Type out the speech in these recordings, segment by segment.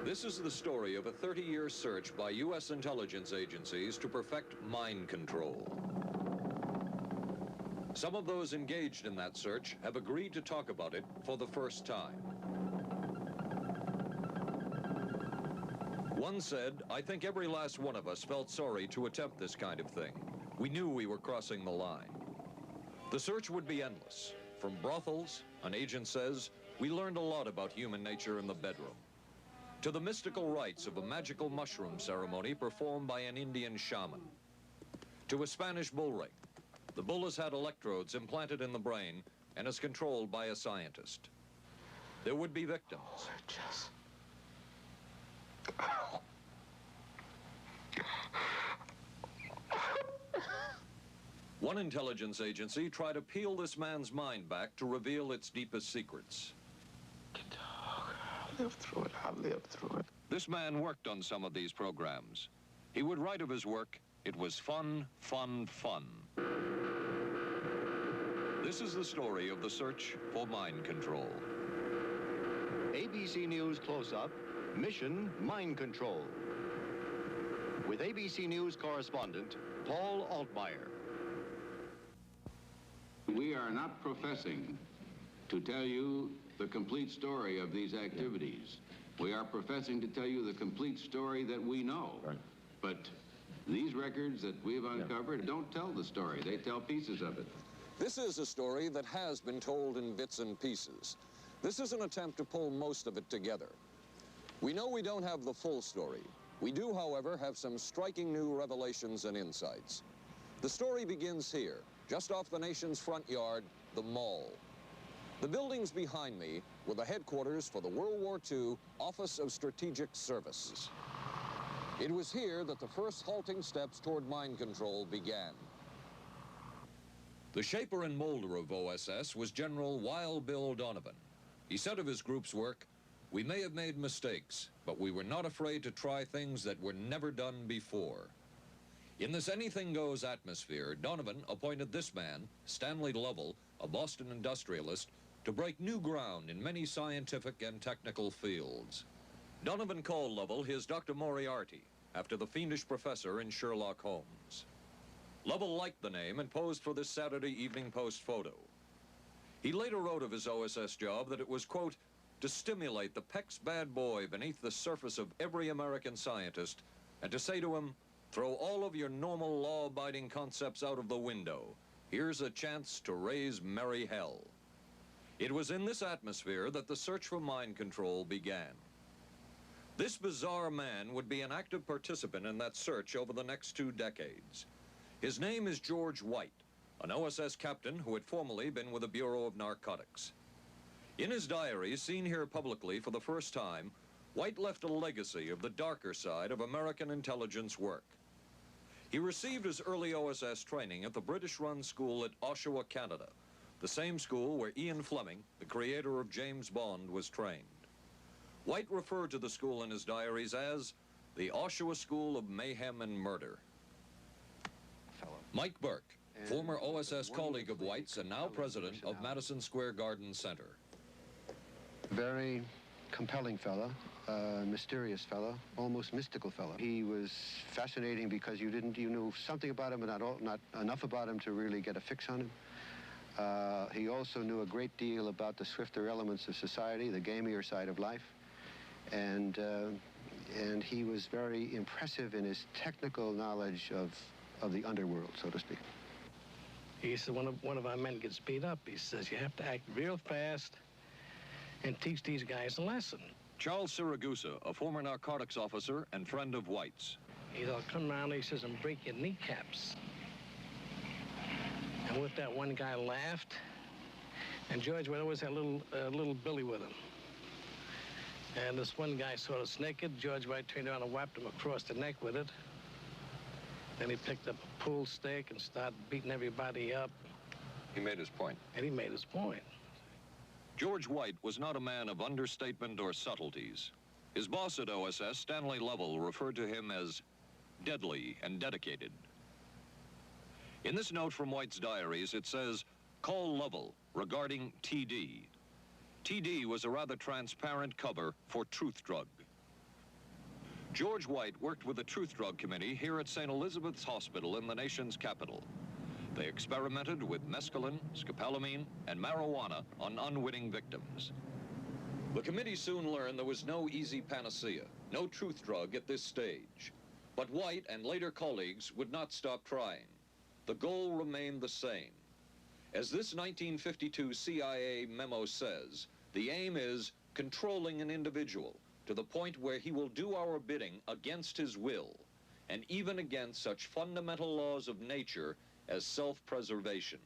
This is the story of a 30-year search by U.S. intelligence agencies to perfect mind control. Some of those engaged in that search have agreed to talk about it for the first time. One said, "I think every last one of us felt sorry to attempt this kind of thing. We knew we were crossing the line." The search would be endless. From brothels, an agent says, we learned a lot about human nature in the bedroom, to the mystical rites of a magical mushroom ceremony performed by an Indian shaman, to a Spanish bull ring. The bull has had electrodes implanted in the brain and is controlled by a scientist. There would be victims. One intelligence agency tried to peel this man's mind back to reveal its deepest secrets. I'll live through it. I'll live through it. This man worked on some of these programs. He would write of his work, "It was fun, fun, fun." This is the story of the search for mind control. ABC News Close-Up, Mission Mind Control. With ABC News correspondent Paul Altmaier. We are not professing to tell you the complete story of these activities. We are professing to tell you the complete story that we know. Right. But these records that we've uncovered don't tell the story. They tell pieces of it. This is a story that has been told in bits and pieces. This is an attempt to pull most of it together. We know we don't have the full story. We do, however, have some striking new revelations and insights. The story begins here, just off the nation's front yard, the Mall. The buildings behind me were the headquarters for the World War II Office of Strategic Services. It was here that the first halting steps toward mind control began. The shaper and molder of OSS was General Wild Bill Donovan. He said of his group's work, "We may have made mistakes, but we were not afraid to try things that were never done before." In this anything-goes atmosphere, Donovan appointed this man, Stanley Lovell, a Boston industrialist, to break new ground in many scientific and technical fields. Donovan called Lovell his Dr. Moriarty, after the fiendish professor in Sherlock Holmes. Lovell liked the name and posed for this Saturday Evening Post photo. He later wrote of his OSS job that it was, quote, "to stimulate the PEC's bad boy beneath the surface of every American scientist and to say to him, throw all of your normal law-abiding concepts out of the window. Here's a chance to raise merry hell." It was in this atmosphere that the search for mind control began. This bizarre man would be an active participant in that search over the next 2 decades. His name is George White, an OSS captain who had formerly been with the Bureau of Narcotics. In his diary, seen here publicly for the first time, White left a legacy of the darker side of American intelligence work. He received his early OSS training at the British-run school at Oshawa, Canada, the same school where Ian Fleming, the creator of James Bond, was trained. White referred to the school in his diaries as the Oshawa School of Mayhem and Murder. Mike Burke, former OSS colleague of White's and now president of Madison Square Garden Center. Very compelling fella, mysterious fella, almost mystical fella. He was fascinating because you knew something about him, but not enough about him to really get a fix on him. He also knew a great deal about the swifter elements of society, the gamier side of life, and he was very impressive in his technical knowledge of the underworld, so to speak. He said, one of our men gets beat up. He says, you have to act real fast and teach these guys a lesson. Charles Siragusa, a former narcotics officer and friend of White's. He'll come around, he says, and break your kneecaps. And with that, one guy laughed, and George would always have a little Billy with him. And this one guy saw us naked. George White turned around and whapped him across the neck with it. Then he picked up a pool stick and started beating everybody up. He made his point. And he made his point. George White was not a man of understatement or subtleties. His boss at OSS, Stanley Lovell, referred to him as deadly and dedicated. In this note from White's diaries, it says, "Call Lovell regarding TD." TD was a rather transparent cover for Truth Drug. George White worked with the Truth Drug Committee here at St. Elizabeth's Hospital in the nation's capital. They experimented with mescaline, scopolamine, and marijuana on unwitting victims. The committee soon learned there was no easy panacea, no truth drug at this stage. But White and later colleagues would not stop trying. The goal remained the same. As this 1952 CIA memo says, the aim is controlling an individual to the point where he will do our bidding against his will, and even against such fundamental laws of nature as self-preservation.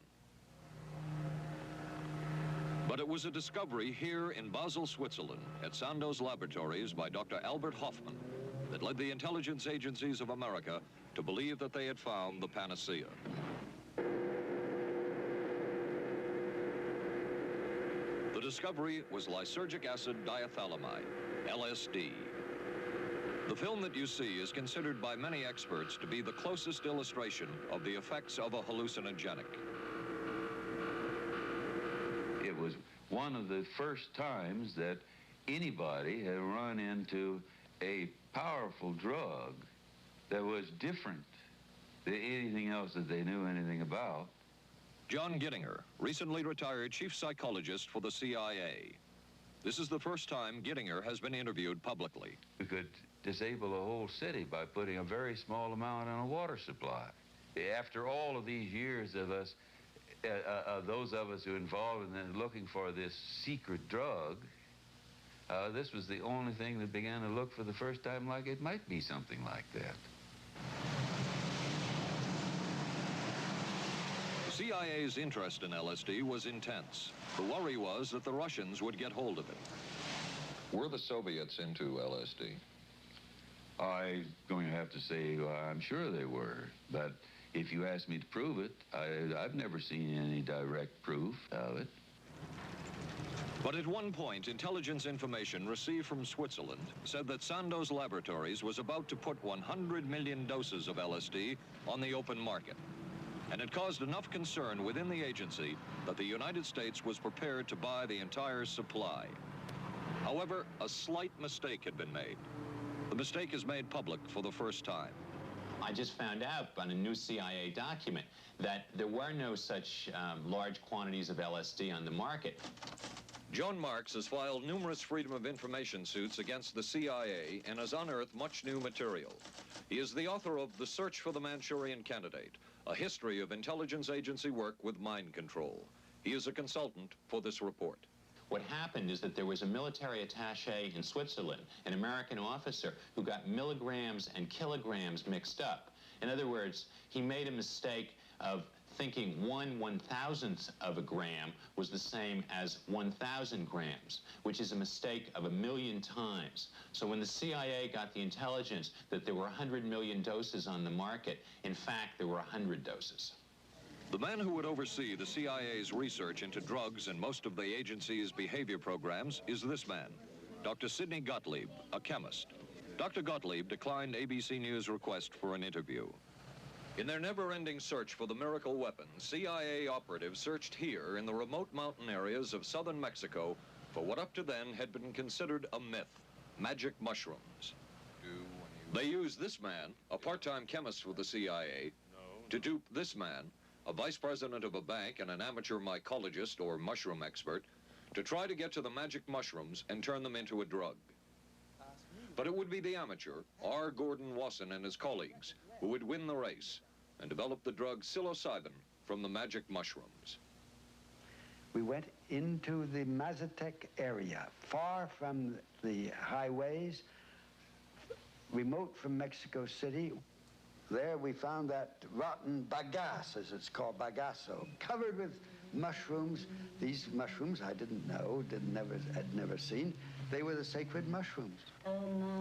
But it was a discovery here in Basel, Switzerland, at Sandoz Laboratories by Dr. Albert Hofmann that led the intelligence agencies of America to believe that they had found the panacea. The discovery was lysergic acid diethylamide, LSD. The film that you see is considered by many experts to be the closest illustration of the effects of a hallucinogenic. It was one of the first times that anybody had run into a powerful drug that was different than anything else that they knew anything about. John Gittinger, recently retired chief psychologist for the CIA. This is the first time Gittinger has been interviewed publicly. We could disable a whole city by putting a very small amount on a water supply. After all of these years of us, those of us who are involved in looking for this secret drug, this was the only thing that began to look for the first time like it might be something like that. The CIA's interest in LSD was intense. The worry was that the Russians would get hold of it. Were the Soviets into LSD? I'm going to have to say I'm sure they were, but if you ask me to prove it, I've never seen any direct proof of it. But at one point, intelligence information received from Switzerland said that Sandoz Laboratories was about to put 100 million doses of LSD on the open market. And it caused enough concern within the agency that the United States was prepared to buy the entire supply. However, a slight mistake had been made. The mistake is made public for the first time. I just found out on a new CIA document that there were no such large quantities of LSD on the market. John Marks has filed numerous Freedom of Information suits against the CIA and has unearthed much new material. He is the author of The Search for the Manchurian Candidate, a history of intelligence agency work with mind control. He is a consultant for this report. What happened is that there was a military attaché in Switzerland, an American officer, who got milligrams and kilograms mixed up. In other words, he made a mistake of thinking 1/1000th of a gram was the same as 1,000 grams, which is a mistake of 1,000,000 times. So when the CIA got the intelligence that there were 100 million doses on the market, in fact, there were 100 doses. The man who would oversee the CIA's research into drugs and most of the agency's behavior programs is this man, Dr. Sidney Gottlieb, a chemist. Dr. Gottlieb declined ABC News' request for an interview. In their never-ending search for the miracle weapon, CIA operatives searched here in the remote mountain areas of southern Mexico for what up to then had been considered a myth, magic mushrooms. They used this man, a part-time chemist for the CIA, to dupe this man, a vice president of a bank and an amateur mycologist or mushroom expert, to try to get to the magic mushrooms and turn them into a drug. But it would be the amateur, R. Gordon Wasson and his colleagues, who would win the race and develop the drug psilocybin from the magic mushrooms. We went into the Mazatec area, far from the highways, remote from Mexico City. There we found that rotten bagasse, as it's called, bagasso, covered with mushrooms. These mushrooms I didn't know, had never seen. They were the sacred mushrooms.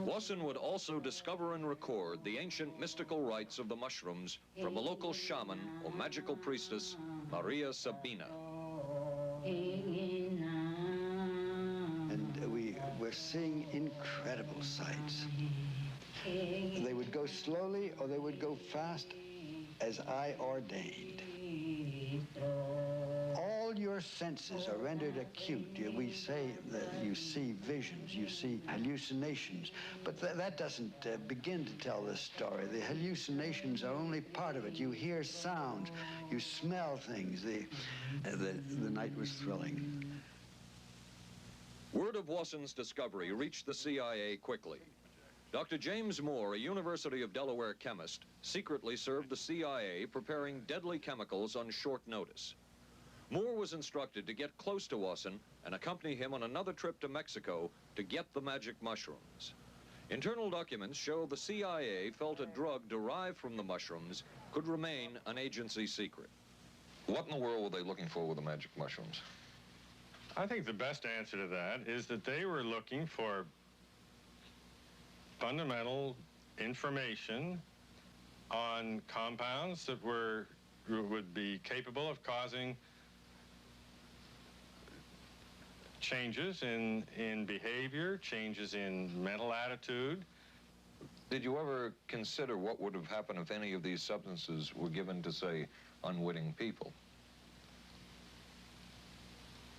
Wasson would also discover and record the ancient mystical rites of the mushrooms from a local shaman or magical priestess, Maria Sabina. And we were seeing incredible sights. They would go slowly or they would go fast as I ordained. All your your senses are rendered acute. We say that you see visions, you see hallucinations, but that doesn't begin to tell this story. The hallucinations are only part of it. You hear sounds, you smell things. The night was thrilling. Word of Wasson's discovery reached the CIA quickly. Dr. James Moore, a University of Delaware chemist, secretly served the CIA preparing deadly chemicals on short notice. Moore was instructed to get close to Wasson and accompany him on another trip to Mexico to get the magic mushrooms. Internal documents show the CIA felt a drug derived from the mushrooms could remain an agency secret. What in the world were they looking for with the magic mushrooms? I think the best answer to that is that they were looking for fundamental information on compounds that would be capable of causing changes in behavior, changes in mental attitude. Did you ever consider what would have happened if any of these substances were given to, say, unwitting people?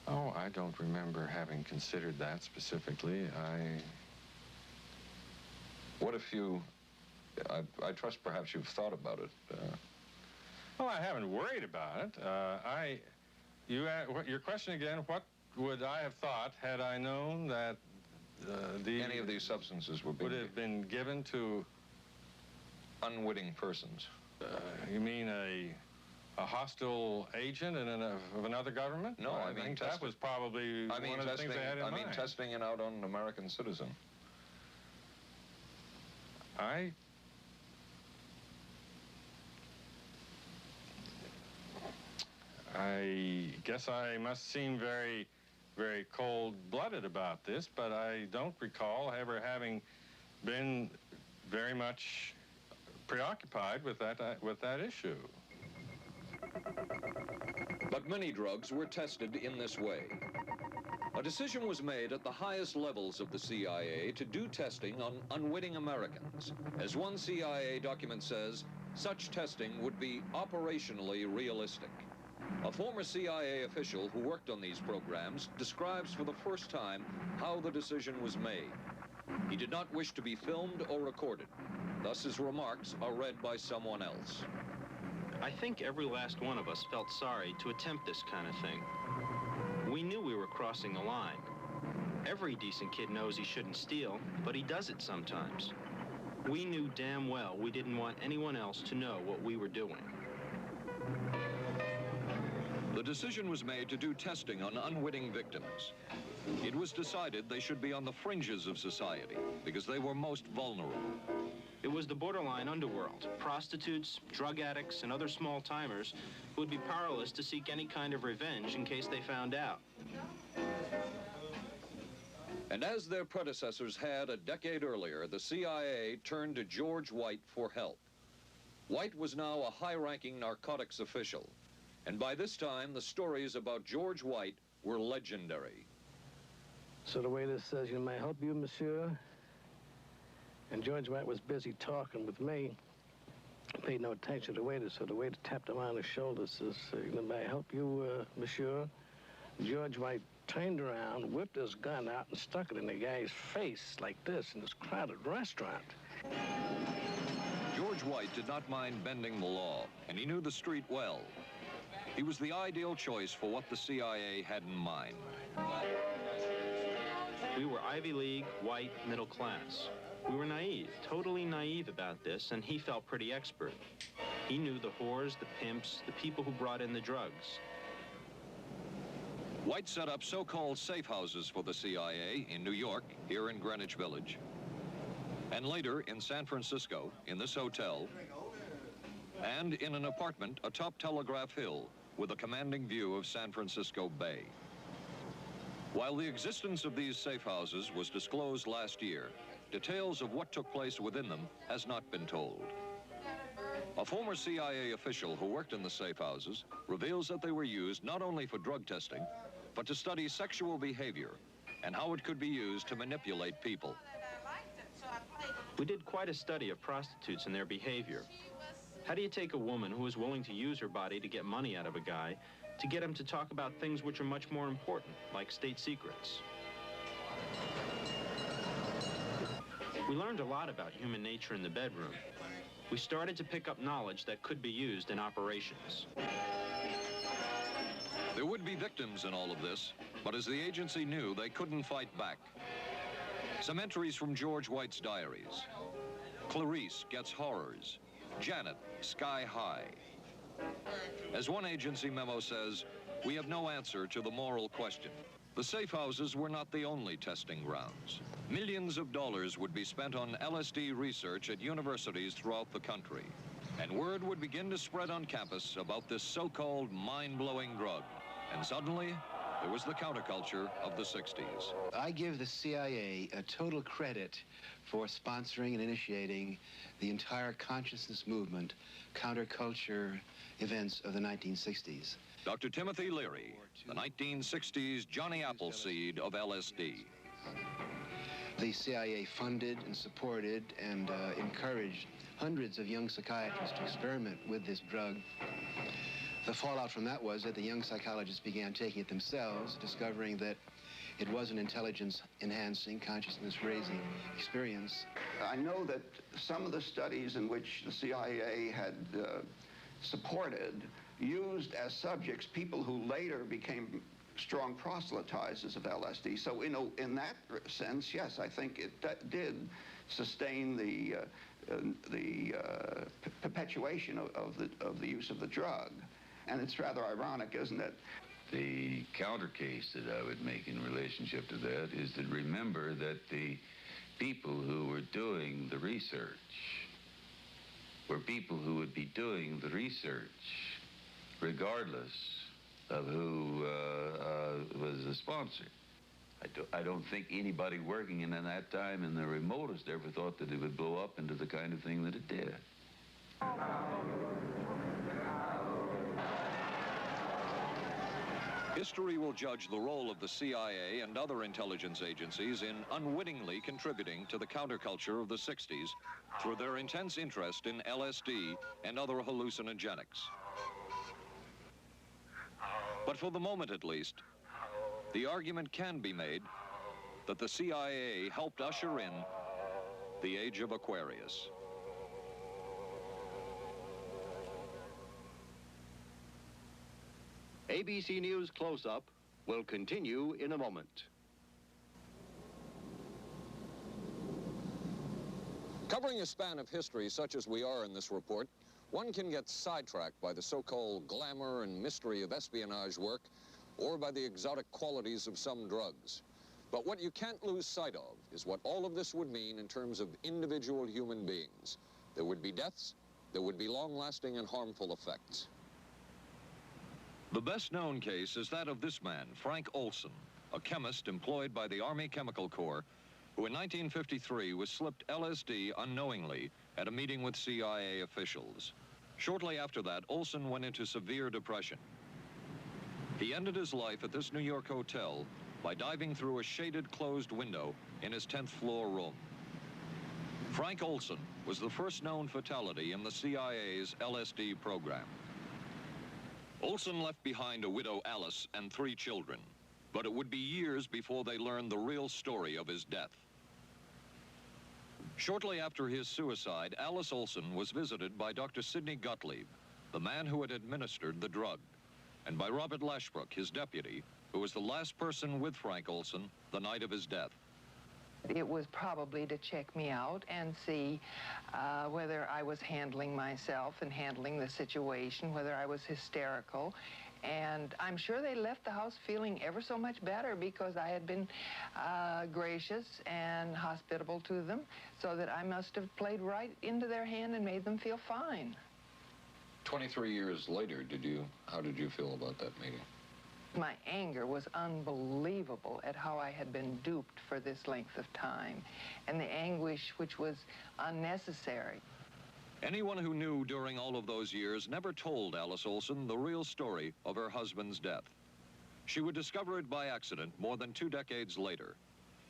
Oh, I don't remember having considered that specifically. What if you, I trust perhaps you've thought about it. Well, I haven't worried about it. Your question again, what would I have thought had I known that any of these substances would have been given to unwitting persons? You mean a hostile agent of another government? No, I mean, that was probably one of the things they had in mind. I mean, testing it out on an American citizen. I guess I must seem very, very cold-blooded about this, but I don't recall ever having been very much preoccupied with that issue. But many drugs were tested in this way. A decision was made at the highest levels of the CIA to do testing on unwitting Americans. As one CIA document says, such testing would be operationally realistic. A former CIA official who worked on these programs describes for the first time how the decision was made. He did not wish to be filmed or recorded. Thus his remarks are read by someone else. I think every last one of us felt sorry to attempt this kind of thing. We knew we were crossing the line. Every decent kid knows he shouldn't steal, but he does it sometimes. We knew damn well we didn't want anyone else to know what we were doing. The decision was made to do testing on unwitting victims. It was decided they should be on the fringes of society because they were most vulnerable. It was the borderline underworld, prostitutes, drug addicts, and other small-timers who would be powerless to seek any kind of revenge in case they found out. And as their predecessors had a decade earlier, the CIA turned to George White for help. White was now a high-ranking narcotics official, and by this time, the stories about George White were legendary. So the waiter says, "May I help you, monsieur?" And George White was busy talking with me. I paid no attention to the waiter, so the waiter tapped him on the shoulder, says, "May I help you, monsieur?" George White turned around, whipped his gun out, and stuck it in the guy's face like this in this crowded restaurant. George White did not mind bending the law, and he knew the street well. He was the ideal choice for what the CIA had in mind. We were Ivy League, white, middle class. We were naive, totally naive about this, and he felt pretty expert. He knew the whores, the pimps, the people who brought in the drugs. White set up so-called safe houses for the CIA in New York, here in Greenwich Village, and later in San Francisco, in this hotel, and in an apartment atop Telegraph Hill with a commanding view of San Francisco Bay. While the existence of these safe houses was disclosed last year, details of what took place within them has not been told. A former CIA official who worked in the safe houses reveals that they were used not only for drug testing, but to study sexual behavior and how it could be used to manipulate people. We did quite a study of prostitutes and their behavior. How do you take a woman who is willing to use her body to get money out of a guy to get him to talk about things which are much more important, like state secrets. We learned a lot about human nature in the bedroom. We started to pick up knowledge that could be used in operations. There would be victims in all of this, but as the agency knew, they couldn't fight back. Some entries from George White's diaries. Clarice gets horrors. Janet, sky high. As one agency memo says, we have no answer to the moral question. The safe houses were not the only testing grounds. Millions of dollars would be spent on LSD research at universities throughout the country. And word would begin to spread on campus about this so-called mind-blowing drug. And suddenly, there was the counterculture of the 60s. I give the CIA a total credit for sponsoring and initiating the entire consciousness movement, counterculture events of the 1960s. Dr. Timothy Leary, the 1960s Johnny Appleseed of LSD. The CIA funded and supported and encouraged hundreds of young psychiatrists to experiment with this drug. The fallout from that was that the young psychologists began taking it themselves, discovering that it was an intelligence-enhancing, consciousness-raising experience. I know that some of the studies in which the CIA had supported used as subjects people who later became strong proselytizers of LSD. So in that sense, yes, I think it did sustain the perpetuation of the use of the drug. And it's rather ironic, isn't it? The counter case that I would make in relationship to that is to remember that the people who were doing the research were people who would be doing the research regardless of who was the sponsor. I don't think anybody working in that time in the remotest ever thought that it would blow up into the kind of thing that it did. History will judge the role of the CIA and other intelligence agencies in unwittingly contributing to the counterculture of the 60s through their intense interest in LSD and other hallucinogenics. But for the moment at least, the argument can be made that the CIA helped usher in the age of Aquarius. ABC News Close-Up will continue in a moment. Covering a span of history such as we are in this report, one can get sidetracked by the so-called glamour and mystery of espionage work or by the exotic qualities of some drugs. But what you can't lose sight of is what all of this would mean in terms of individual human beings. There would be deaths, there would be long-lasting and harmful effects. The best-known case is that of this man, Frank Olson, a chemist employed by the Army Chemical Corps, who in 1953 was slipped LSD unknowingly at a meeting with CIA officials. Shortly after that, Olson went into severe depression. He ended his life at this New York hotel by diving through a shaded closed window in his 10th floor room. Frank Olson was the first known fatality in the CIA's LSD program. Olson left behind a widow, Alice, and 3 children, but it would be years before they learned the real story of his death. Shortly after his suicide, Alice Olson was visited by Dr. Sidney Gottlieb, the man who had administered the drug, and by Robert Lashbrook, his deputy, who was the last person with Frank Olson the night of his death. It was probably to check me out and see whether I was handling myself and handling the situation, whether I was hysterical. And I'm sure they left the house feeling ever so much better because I had been gracious and hospitable to them, so that I must have played right into their hand and made them feel fine. 23 years later, how did you feel about that meeting? My anger was unbelievable at how I had been duped for this length of time, and the anguish which was unnecessary. Anyone who knew during all of those years never told Alice Olson the real story of her husband's death. She would discover it by accident more than 2 decades later.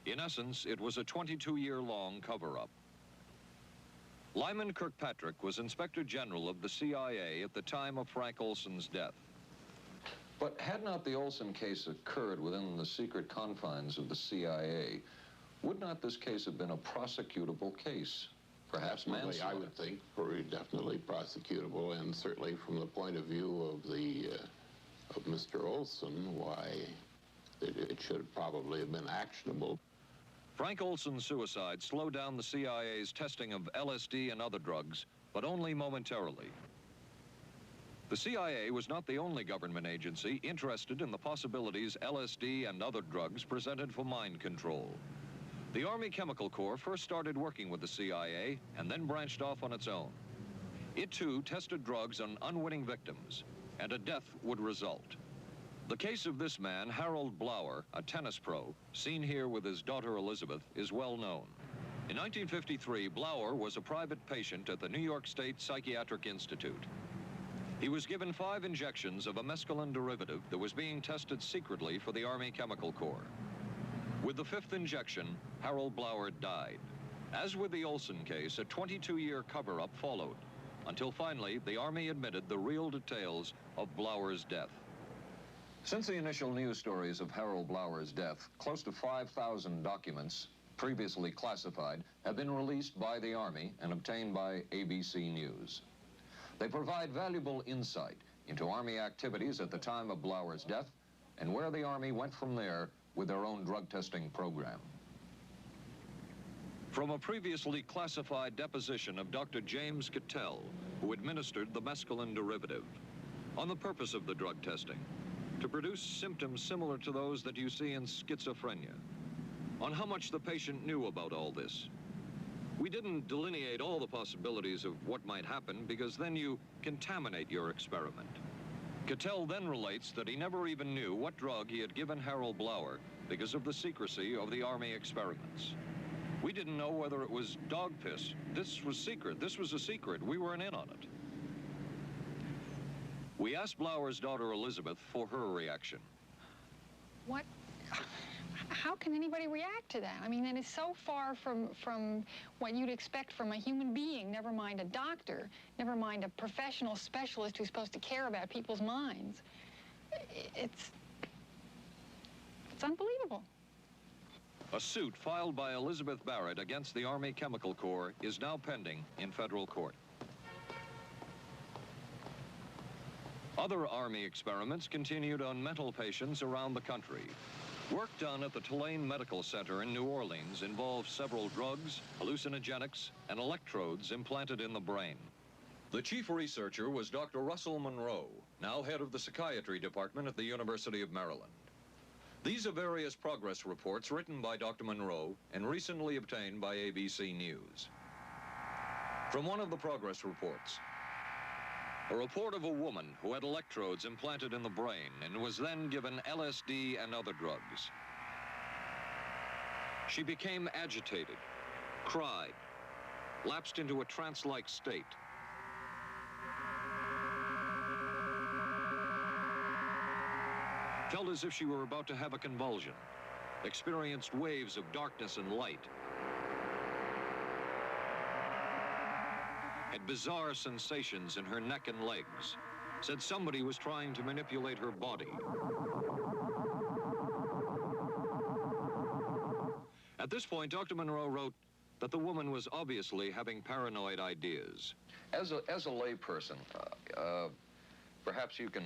In essence, it was a 22-year-long cover-up. Lyman Kirkpatrick was Inspector General of the CIA at the time of Frank Olson's death. But had not the Olson case occurred within the secret confines of the CIA, would not this case have been a prosecutable case? Perhaps manslaughter. I would think very definitely prosecutable, and certainly from the point of view of the of Mr. Olson, why it should probably have been actionable. Frank Olson's suicide slowed down the CIA's testing of LSD and other drugs, but only momentarily. The CIA was not the only government agency interested in the possibilities LSD and other drugs presented for mind control. The Army Chemical Corps first started working with the CIA and then branched off on its own. It too tested drugs on unwitting victims, and a death would result. The case of this man, Harold Blower, a tennis pro, seen here with his daughter Elizabeth, is well known. In 1953, Blower was a private patient at the New York State Psychiatric Institute. He was given 5 injections of a mescaline derivative that was being tested secretly for the Army Chemical Corps. With the 5th injection, Harold Blower died. As with the Olson case, a 22-year cover-up followed, until finally the Army admitted the real details of Blower's death. Since the initial news stories of Harold Blower's death, close to 5,000 documents, previously classified, have been released by the Army and obtained by ABC News. They provide valuable insight into Army activities at the time of Blower's death and where the Army went from there with their own drug testing program. From a previously classified deposition of Dr. James Cattell, who administered the mescaline derivative, on the purpose of the drug testing, to produce symptoms similar to those that you see in schizophrenia, on how much the patient knew about all this. We didn't delineate all the possibilities of what might happen because then you contaminate your experiment. Cattell then relates that he never even knew what drug he had given Harold Blower because of the secrecy of the Army experiments. We didn't know whether it was dog piss. This was secret. This was a secret. We weren't in on it. We asked Blower's daughter Elizabeth for her reaction. What? How can anybody react to that? I mean, that is so far from what you'd expect from a human being, never mind a doctor, never mind a professional specialist who's supposed to care about people's minds. It's unbelievable. A suit filed by Elizabeth Barrett against the Army Chemical Corps is now pending in federal court. Other Army experiments continued on mental patients around the country. Work done at the Tulane Medical Center in New Orleans involved several drugs, hallucinogenics, and electrodes implanted in the brain. The chief researcher was Dr. Russell Monroe, now head of the psychiatry department at the University of Maryland. These are various progress reports written by Dr. Monroe and recently obtained by ABC News. From one of the progress reports, a report of a woman who had electrodes implanted in the brain and was then given LSD and other drugs. She became agitated, cried, lapsed into a trance-like state. Felt as if she were about to have a convulsion, experienced waves of darkness and light, had bizarre sensations in her neck and legs, said somebody was trying to manipulate her body. At this point, Dr. Monroe wrote that the woman was obviously having paranoid ideas. As a layperson, perhaps you can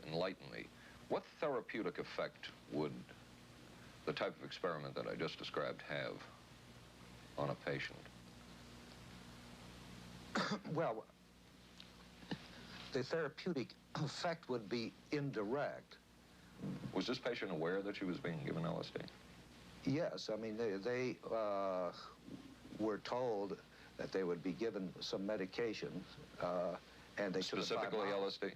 enlighten me. What therapeutic effect would the type of experiment that I just described have on a patient? Well, the therapeutic effect would be indirect. Was this patient aware that she was being given LSD? Yes, I mean, they were told that they would be given some medication, and they took specifically LSD?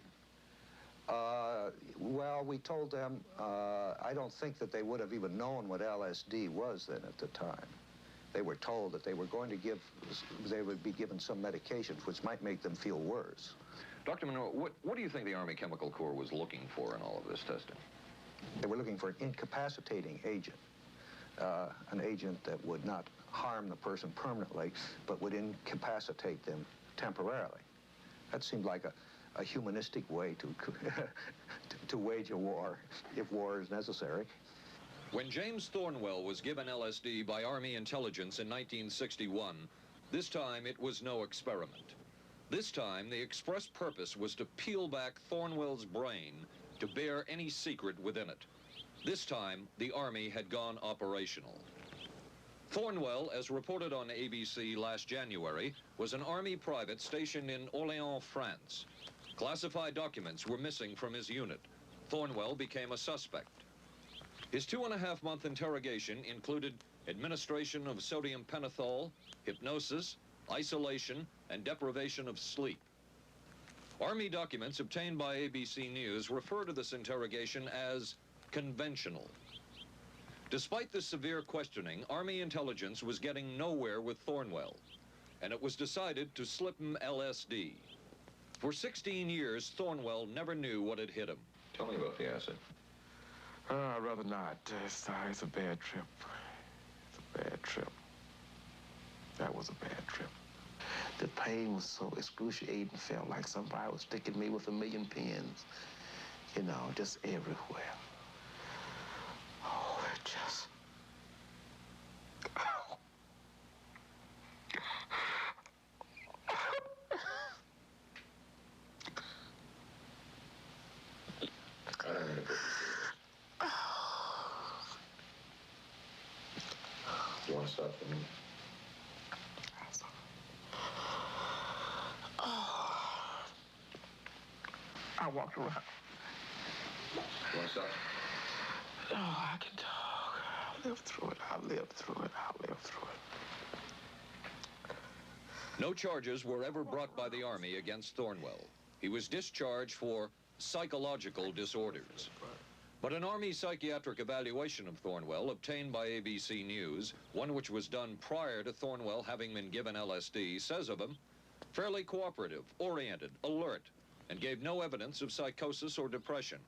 Well, we told them, I don't think that they would have even known what LSD was then at the time. They were told that they were going to they would be given some medication which might make them feel worse. Dr. Monroe, what do you think the Army Chemical Corps was looking for in all of this testing? They were looking for an incapacitating agent, an agent that would not harm the person permanently, but would incapacitate them temporarily. That seemed like a humanistic way to to wage a war if war is necessary. When James Thornwell was given LSD by Army intelligence in 1961, this time it was no experiment. This time the express purpose was to peel back Thornwell's brain to bear any secret within it. This time the Army had gone operational. Thornwell, as reported on ABC last January, was an Army private stationed in Orléans, France. Classified documents were missing from his unit. Thornwell became a suspect. His 2.5-month interrogation included administration of sodium pentothal, hypnosis, isolation, and deprivation of sleep. Army documents obtained by ABC News refer to this interrogation as conventional. Despite this severe questioning, Army intelligence was getting nowhere with Thornwell, and it was decided to slip him LSD. For 16 years, Thornwell never knew what had hit him. Tell me about the acid. I'd rather not. It's a bad trip. It's a bad trip. That was a bad trip. The pain was so excruciating. Felt like somebody was sticking me with 1,000,000 pins. You know, just everywhere. Oh, it just... You want to stop for me? I walked around. You want to stop? Oh, I can talk. I lived through it. I lived through it. I lived through it. No charges were ever brought by the Army against Thornwell. He was discharged for psychological disorders. But an Army psychiatric evaluation of Thornwell obtained by ABC News, one which was done prior to Thornwell having been given LSD, says of him, fairly cooperative, oriented, alert, and gave no evidence of psychosis or depression.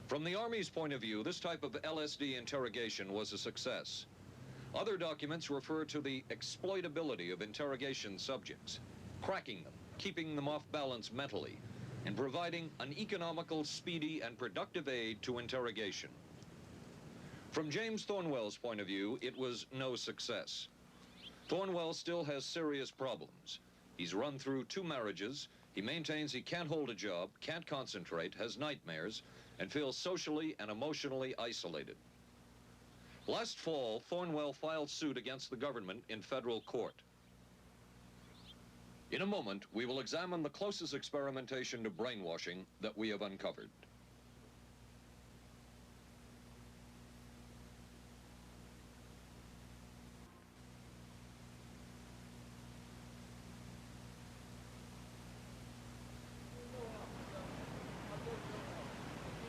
From the Army's point of view, this type of LSD interrogation was a success. Other documents refer to the exploitability of interrogation subjects, cracking them, keeping them off balance mentally, and providing an economical, speedy, and productive aid to interrogation. From James Thornwell's point of view, it was no success. Thornwell still has serious problems. He's run through 2 marriages. He maintains he can't hold a job, can't concentrate, has nightmares, and feels socially and emotionally isolated. Last fall, Thornwell filed suit against the government in federal court. In a moment, we will examine the closest experimentation to brainwashing that we have uncovered.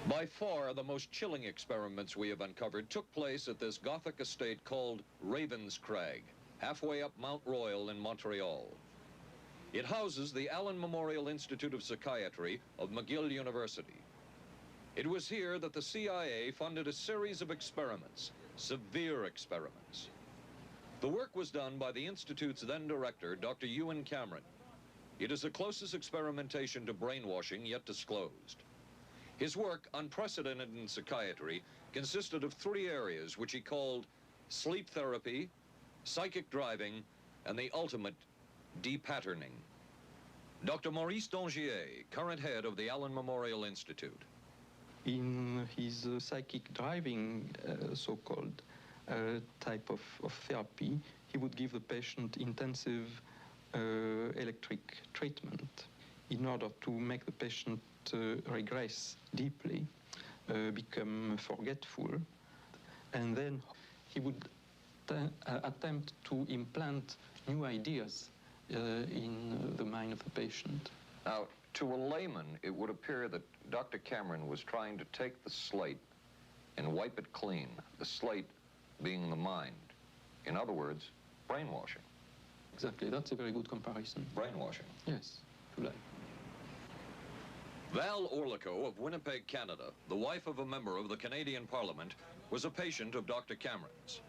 By far, the most chilling experiments we have uncovered took place at this Gothic estate called Ravenscrag, halfway up Mount Royal in Montreal. It houses the Allen Memorial Institute of Psychiatry of McGill University. It was here that the CIA funded a series of experiments, severe experiments. The work was done by the Institute's then director, Dr. Ewen Cameron. It is the closest experimentation to brainwashing yet disclosed. His work, unprecedented in psychiatry, consisted of 3 areas which he called sleep therapy, psychic driving, and the ultimate depatterning. Dr. Maurice Dongier, current head of the Allen Memorial Institute. In his psychic driving, so-called type of therapy, he would give the patient intensive electric treatment in order to make the patient regress deeply, become forgetful, and then he would attempt to implant new ideas in the mind of the patient. Now, to a layman, it would appear that Dr. Cameron was trying to take the slate and wipe it clean, the slate being the mind. In other words, brainwashing. Exactly, that's a very good comparison. Brainwashing. Yes, to life. Val Orlico of Winnipeg, Canada, the wife of a member of the Canadian Parliament, was a patient of Dr. Cameron's.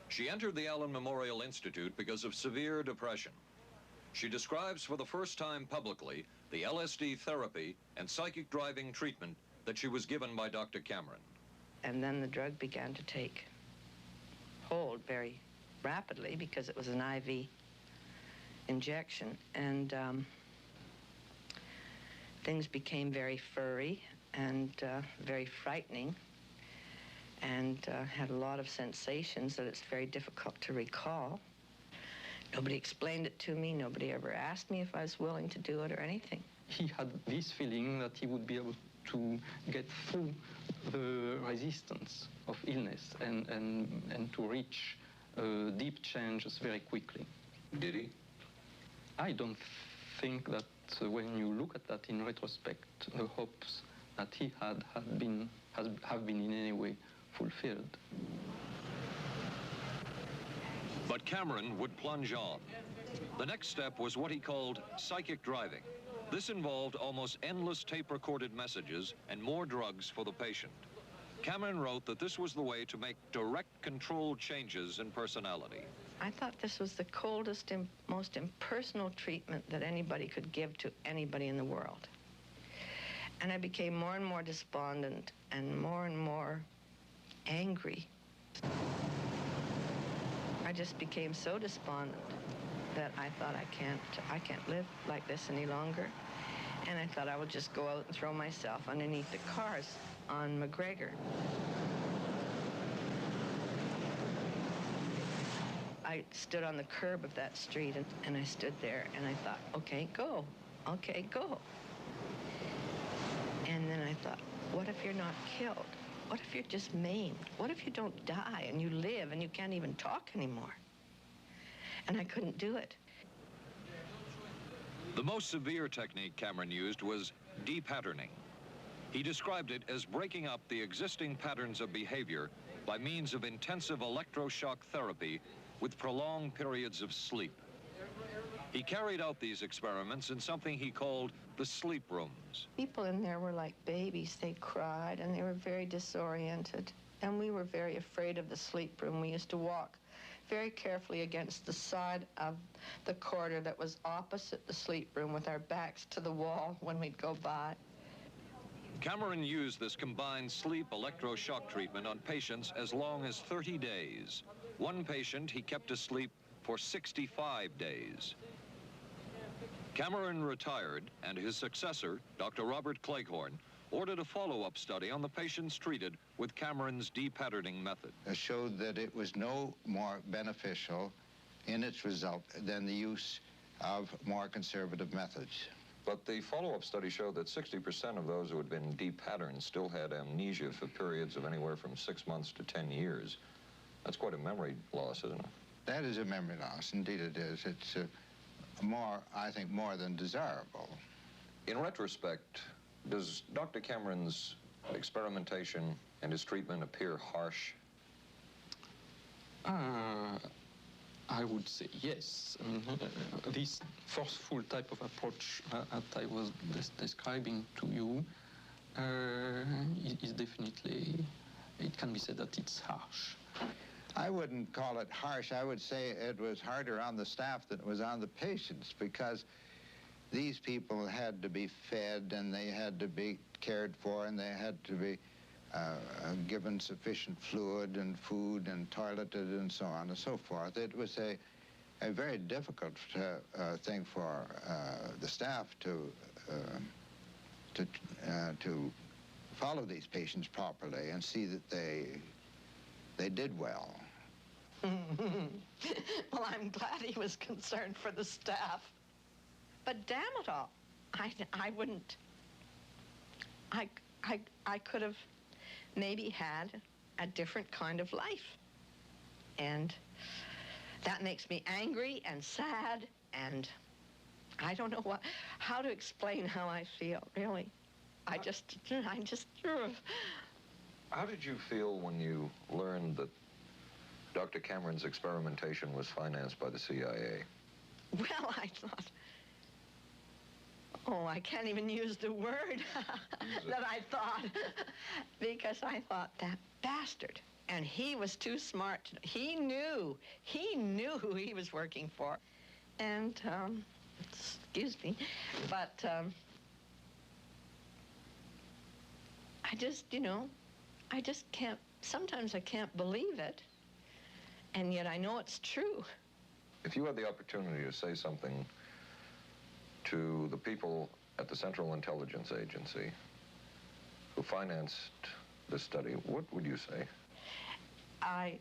She entered the Allen Memorial Institute because of severe depression. She describes for the first time publicly the LSD therapy and psychic driving treatment that she was given by Dr. Cameron. And then the drug began to take hold very rapidly because it was an IV injection. And things became very furry and very frightening, and had a lot of sensations that it's very difficult to recall. Nobody explained it to me. Nobody ever asked me if I was willing to do it or anything. He had this feeling that he would be able to get through the resistance of illness and to reach deep changes very quickly. Did he? I don't think that when you look at that in retrospect, the hopes that he had have been in any way fulfilled. But Cameron would plunge on. The next step was what he called psychic driving. This involved almost endless tape-recorded messages and more drugs for the patient. Cameron wrote that this was the way to make direct controlled changes in personality. I thought this was the coldest and most impersonal treatment that anybody could give to anybody in the world. And I became more and more despondent and more angry. I just became so despondent that I thought I can't live like this any longer. And I thought I would just go out and throw myself underneath the cars on McGregor. I stood on the curb of that street and I stood there and I thought, okay, go. Okay, go. And then I thought, what if you're not killed? What if you're just maimed? What if you don't die and you live and you can't even talk anymore? And I couldn't do it. The most severe technique Cameron used was de-patterning. He described it as breaking up the existing patterns of behavior by means of intensive electroshock therapy with prolonged periods of sleep. He carried out these experiments in something he called the sleep rooms. People in there were like babies. They cried and they were very disoriented. And we were very afraid of the sleep room. We used to walk very carefully against the side of the corridor that was opposite the sleep room with our backs to the wall when we'd go by. Cameron used this combined sleep electroshock treatment on patients as long as 30 days. One patient he kept asleep for 65 days. Cameron retired, and his successor, Dr. Robert Cleghorn, ordered a follow-up study on the patients treated with Cameron's de-patterning method. It showed that it was no more beneficial in its result than the use of more conservative methods. But the follow-up study showed that 60% of those who had been de-patterned still had amnesia for periods of anywhere from 6 months to 10 years. That's quite a memory loss, isn't it? That is a memory loss. Indeed it is. It's I think, more than desirable. In retrospect, does Dr. Cameron's experimentation and his treatment appear harsh? I would say yes. I mean, this forceful type of approach that I was describing to you is definitely, it can be said that it's harsh. I wouldn't call it harsh. I would say it was harder on the staff than it was on the patients, because these people had to be fed and they had to be cared for and they had to be given sufficient fluid and food and toileted and so on and so forth. It was a very difficult thing for the staff to follow these patients properly and see that they did well. Well, I'm glad he was concerned for the staff. But damn it all, I wouldn't. I could have maybe had a different kind of life. And that makes me angry and sad, and I don't know how to explain how I feel, really. I'm just... How did you feel when you learned that Dr. Cameron's experimentation was financed by the CIA? Well, I thought... Oh, I can't even use the word that I thought, because I thought, that bastard. And he was too smart. He knew who he was working for. And, excuse me, but I just can't, sometimes I can't believe it, and yet I know it's true. If you had the opportunity to say something to the people at the Central Intelligence Agency who financed this study, what would you say? I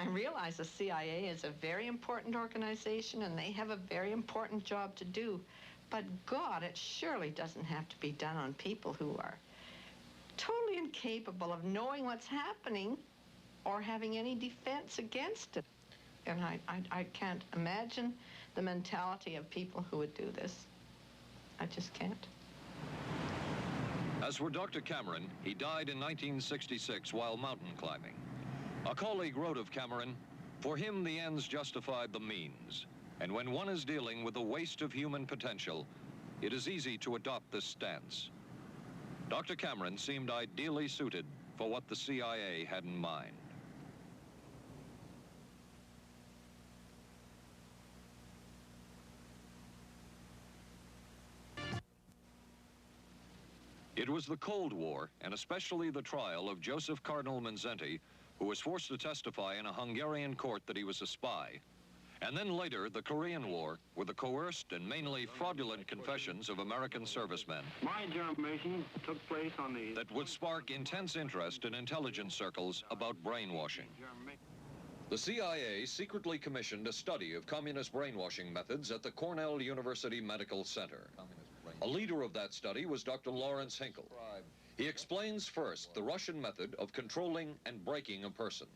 realize the CIA is a very important organization and they have a very important job to do. But God, it surely doesn't have to be done on people who are totally incapable of knowing what's happening or having any defense against it. And I can't imagine the mentality of people who would do this. I just can't. As for Dr. Cameron, he died in 1966 while mountain climbing. A colleague wrote of Cameron, "For him, the ends justified the means. And when one is dealing with the waste of human potential, it is easy to adopt this stance." Dr. Cameron seemed ideally suited for what the CIA had in mind. It was the Cold War, and especially the trial of Joseph Cardinal Mindszenty, who was forced to testify in a Hungarian court that he was a spy. And then later, the Korean War, with the coerced and mainly fraudulent confessions of American servicemen. My germination took place on the... That would spark intense interest in intelligence circles about brainwashing. The CIA secretly commissioned a study of communist brainwashing methods at the Cornell University Medical Center. A leader of that study was Dr. Lawrence Hinkle. He explains first the Russian method of controlling and breaking a person.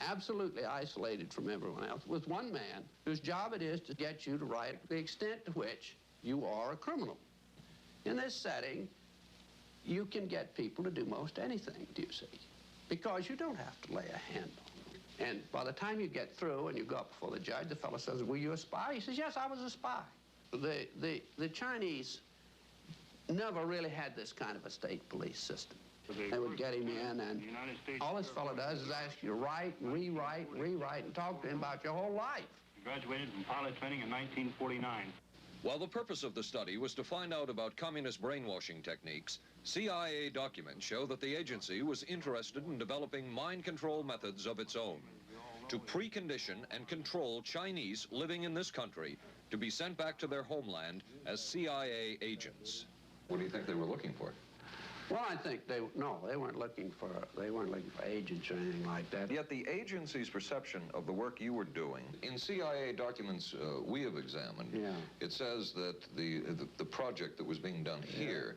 Absolutely isolated from everyone else, with one man whose job it is to get you to write the extent to which you are a criminal. In this setting, you can get people to do most anything, do you see? Because you don't have to lay a hand on them. And by the time you get through and you go up before the judge, the fellow says, "Were you a spy?" He says, "Yes, I was a spy." The Chinese never really had this kind of a state police system. They would get him in, and all this fellow does is ask you to write and rewrite, and talk to him about your whole life. Graduated from pilot training in 1949. While the purpose of the study was to find out about communist brainwashing techniques, CIA documents show that the agency was interested in developing mind control methods of its own to precondition and control Chinese living in this country to be sent back to their homeland as CIA agents. What do you think they were looking for? Well, I think they weren't looking for agents or anything like that. Yet the agency's perception of the work you were doing, in CIA documents we have examined, it says that the project that was being done here,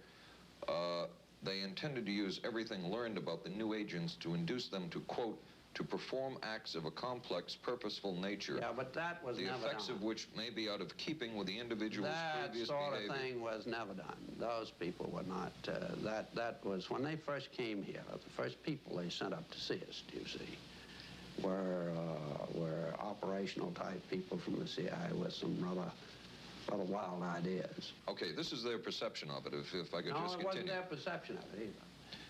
they intended to use everything learned about the new agents to induce them to, quote, to perform acts of a complex, purposeful nature. Yeah, but that was never done. The effects of which may be out of keeping with the individual's previous behavior. That sort of thing was never done. Those people were not, that was, when they first came here, the first people they sent up to see us, do you see, were operational type people from the CIA with some rather wild ideas. Okay, this is their perception of it, if I could just continue. No, it wasn't their perception of it either.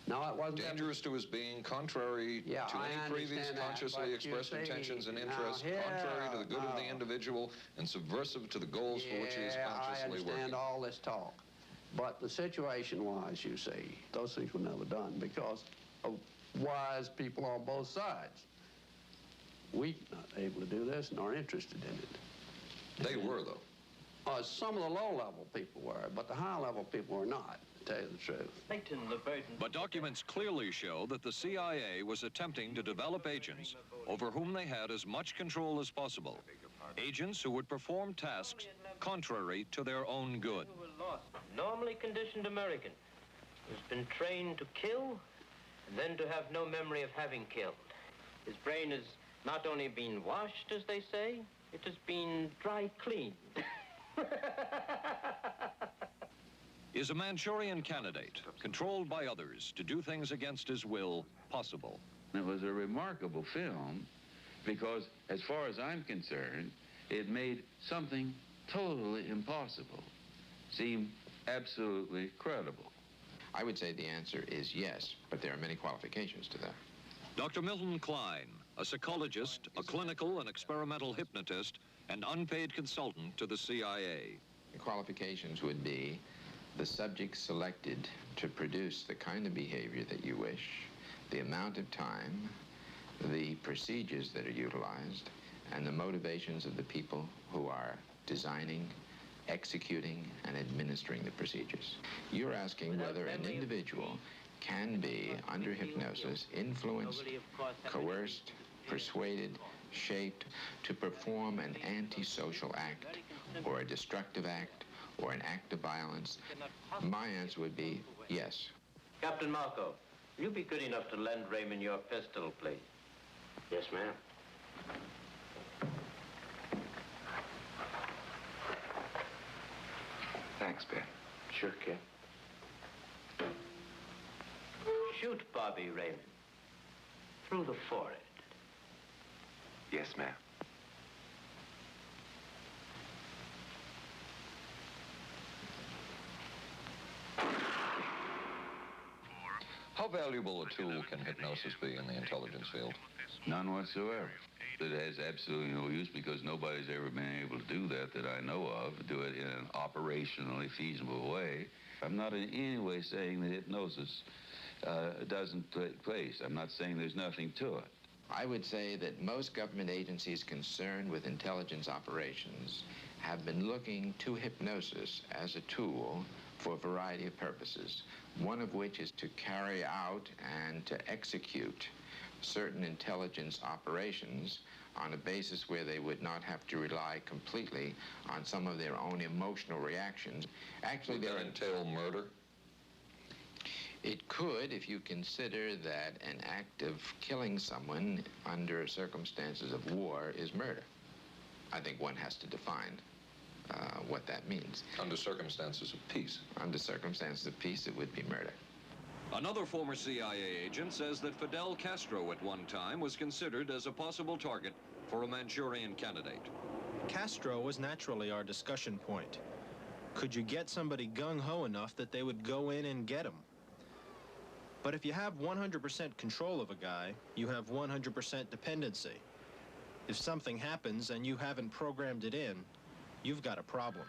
No, it wasn't. Dangerous to his being, contrary to any previous consciously expressed intentions and interests, contrary to the good of the individual, and subversive to the goals for which he is consciously working. I understand all this talk. But the situation was, you see, those things were never done because of wise people on both sides. We were not able to do this nor interested in it. They were, though. Some of the low-level people were, but the high-level people were not. Tell you the truth. But documents clearly show that the CIA was attempting to develop agents over whom they had as much control as possible. Agents who would perform tasks contrary to their own good. Normally conditioned American who's been trained to kill and then to have no memory of having killed. His brain has not only been washed, as they say, it has been dry cleaned. Is a Manchurian candidate, controlled by others to do things against his will, possible? It was a remarkable film because, as far as I'm concerned, it made something totally impossible seem absolutely credible. I would say the answer is yes, but there are many qualifications to that. Dr. Milton Klein, a psychologist, a clinical and experimental hypnotist, and unpaid consultant to the CIA. The qualifications would be the subject selected to produce the kind of behavior that you wish, the amount of time, the procedures that are utilized, and the motivations of the people who are designing, executing, and administering the procedures. You're asking whether an individual can be, under hypnosis, influenced, coerced, persuaded, shaped to perform an antisocial act, or a destructive act, or an act of violence. My answer would be yes. Captain Marco, will you be good enough to lend Raymond your pistol, please? Yes, ma'am. Thanks, Ben. Sure, kid. Shoot Bobby Raymond. Through the forehead. Yes, ma'am. How valuable a tool can hypnosis be in the intelligence field? None whatsoever. It has absolutely no use because nobody's ever been able to do that I know of, do it in an operationally feasible way. I'm not in any way saying that hypnosis doesn't take place. I'm not saying there's nothing to it. I would say that most government agencies concerned with intelligence operations have been looking to hypnosis as a tool for a variety of purposes, one of which is to carry out and to execute certain intelligence operations on a basis where they would not have to rely completely on some of their own emotional reactions. Actually, would that entail murder? It could, if you consider that an act of killing someone under circumstances of war is murder. I think one has to define what that means. Under circumstances of peace. Under circumstances of peace, it would be murder. Another former CIA agent says that Fidel Castro at one time was considered as a possible target for a Manchurian candidate. Castro was naturally our discussion point. Could you get somebody gung-ho enough that they would go in and get him? But if you have 100% control of a guy, you have 100% dependency. If something happens and you haven't programmed it in, you've got a problem.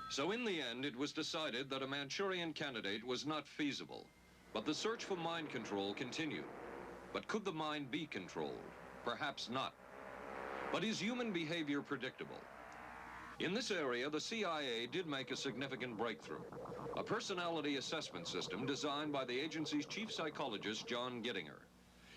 So in the end, it was decided that a Manchurian candidate was not feasible. But the search for mind control continued. But could the mind be controlled? Perhaps not. But is human behavior predictable? In this area, the CIA did make a significant breakthrough. A personality assessment system designed by the agency's chief psychologist, John Gittinger.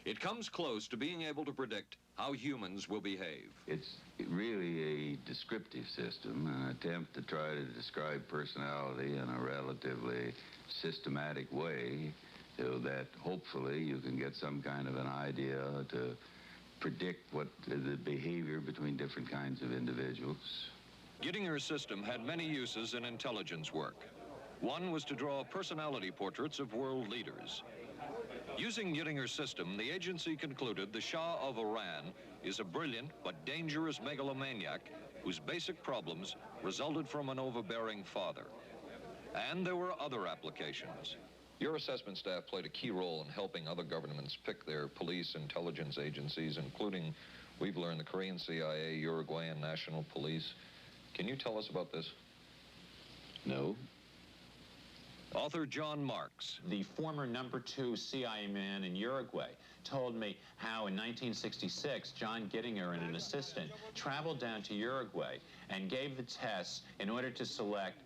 It comes close to being able to predict how humans will behave. It's really a descriptive system, an attempt to try to describe personality in a relatively systematic way so that hopefully you can get some kind of an idea to predict what the behavior between different kinds of individuals. Gittinger's system had many uses in intelligence work. One was to draw personality portraits of world leaders. Using Gittinger's system, the agency concluded the Shah of Iran is a brilliant but dangerous megalomaniac whose basic problems resulted from an overbearing father. And there were other applications. Your assessment staff played a key role in helping other governments pick their police intelligence agencies, including, we've learned, the Korean CIA, Uruguayan National Police. Can you tell us about this? No. Author John Marks. The former #2 CIA man in Uruguay told me how in 1966, John Gittinger and an assistant traveled down to Uruguay and gave the tests in order to select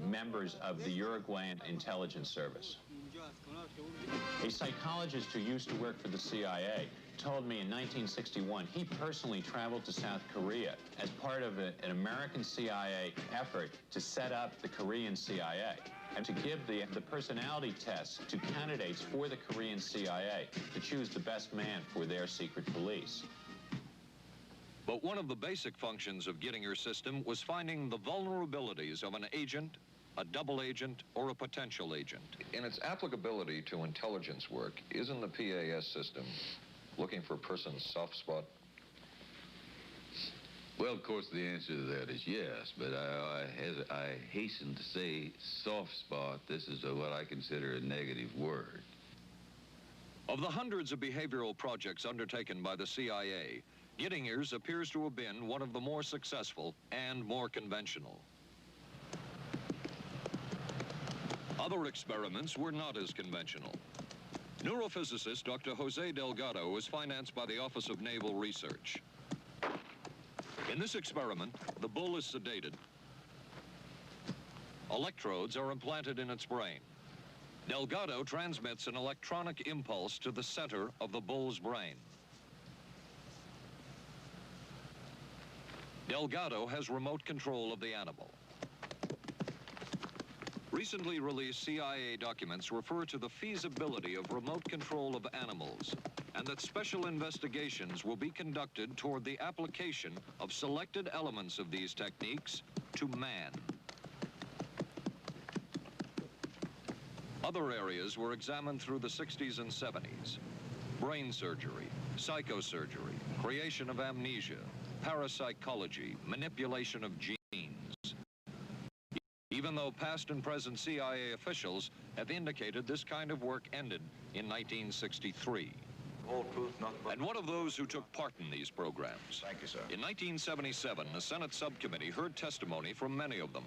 members of the Uruguayan intelligence service. A psychologist who used to work for the CIA told me in 1961 he personally traveled to South Korea as part of an American CIA effort to set up the Korean CIA and to give the personality tests to candidates for the Korean CIA to choose the best man for their secret police. But one of the basic functions of Gittinger's system was finding the vulnerabilities of an agent, a double agent, or a potential agent. In its applicability to intelligence work, isn't the PAS system looking for a person's soft spot? Well, of course, the answer to that is yes, but I hasten to say soft spot. This is what I consider a negative word. Of the hundreds of behavioral projects undertaken by the CIA, Gittinger's appears to have been one of the more successful and more conventional. Other experiments were not as conventional. Neurophysicist Dr. Jose Delgado was financed by the Office of Naval Research. In this experiment, the bull is sedated. Electrodes are implanted in its brain. Delgado transmits an electronic impulse to the center of the bull's brain. Delgado has remote control of the animal. Recently released CIA documents refer to the feasibility of remote control of animals, and that special investigations will be conducted toward the application of selected elements of these techniques to man. Other areas were examined through the 60s and 70s. Brain surgery, psychosurgery, creation of amnesia, parapsychology, manipulation of genes. Even though past and present CIA officials have indicated this kind of work ended in 1963. Whole truth, nothing but... And one of those who took part in these programs. Thank you, sir. In 1977, a Senate subcommittee heard testimony from many of them,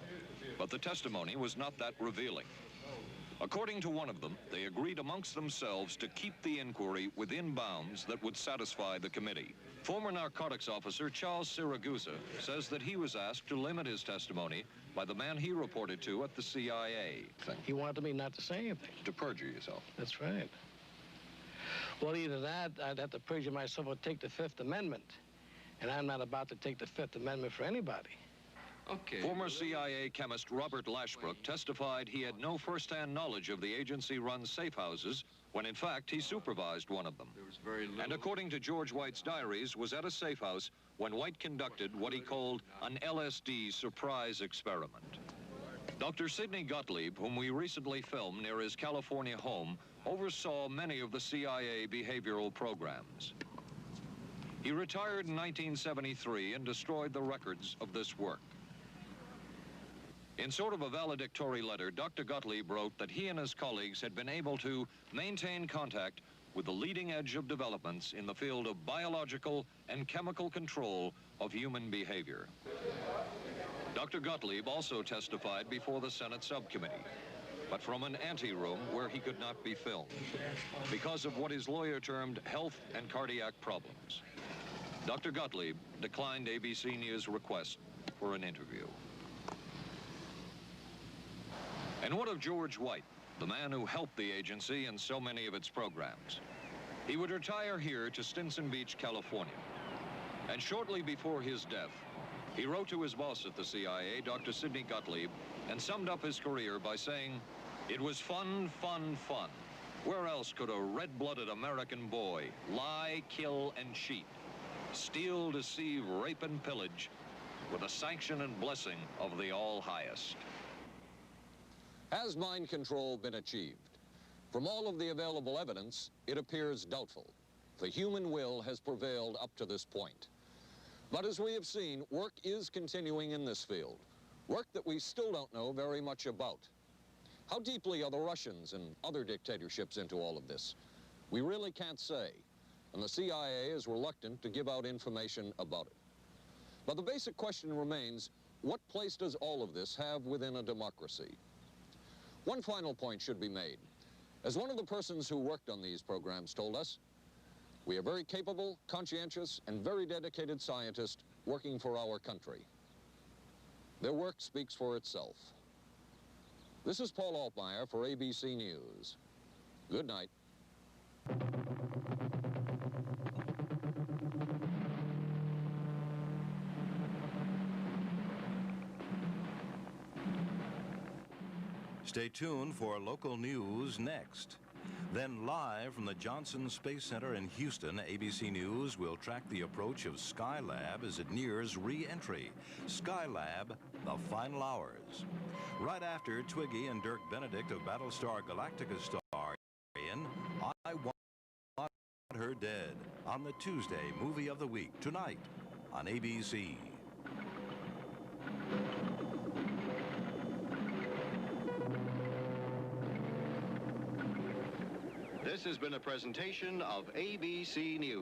but the testimony was not that revealing. According to one of them, they agreed amongst themselves to keep the inquiry within bounds that would satisfy the committee. Former narcotics officer Charles Siragusa says that he was asked to limit his testimony by the man he reported to at the CIA. He wanted me not to say anything. To perjure yourself. That's right. Well, either that, I'd have to perjure myself or take the Fifth Amendment. And I'm not about to take the Fifth Amendment for anybody. Okay. Former CIA chemist Robert Lashbrook testified he had no first-hand knowledge of the agency-run safe houses when, in fact, he supervised one of them. There was very little... And according to George White's diaries, was at a safe house when White conducted what he called an LSD surprise experiment. Dr. Sidney Gottlieb, whom we recently filmed near his California home, oversaw many of the CIA behavioral programs. He retired in 1973 and destroyed the records of this work. In sort of a valedictory letter, Dr. Gottlieb wrote that he and his colleagues had been able to maintain contact with the leading edge of developments in the field of biological and chemical control of human behavior. Dr. Gottlieb also testified before the Senate subcommittee, but from an anteroom where he could not be filmed because of what his lawyer termed health and cardiac problems. Dr. Gottlieb declined ABC News' request for an interview. And what of George White, the man who helped the agency in so many of its programs? He would retire here to Stinson Beach, California. And shortly before his death, he wrote to his boss at the CIA, Dr. Sidney Gottlieb, and summed up his career by saying, "It was fun, fun, fun. Where else could a red-blooded American boy lie, kill, and cheat, steal, deceive, rape, and pillage with the sanction and blessing of the All-Highest?" Has mind control been achieved? From all of the available evidence, it appears doubtful. The human will has prevailed up to this point. But as we have seen, work is continuing in this field, work that we still don't know very much about. How deeply are the Russians and other dictatorships into all of this? We really can't say, and the CIA is reluctant to give out information about it. But the basic question remains, what place does all of this have within a democracy? One final point should be made. As one of the persons who worked on these programs told us, we are very capable, conscientious, and very dedicated scientists working for our country. Their work speaks for itself. This is Paul Altmeyer for ABC News. Good night. Stay tuned for local news next. Then live from the Johnson Space Center in Houston, ABC News will track the approach of Skylab as it nears re-entry. Skylab, the final hours. Right after Twiggy and Dirk Benedict of Battlestar Galactica star in I Want Her Dead on the Tuesday Movie of the Week tonight on ABC. This has been a presentation of ABC News.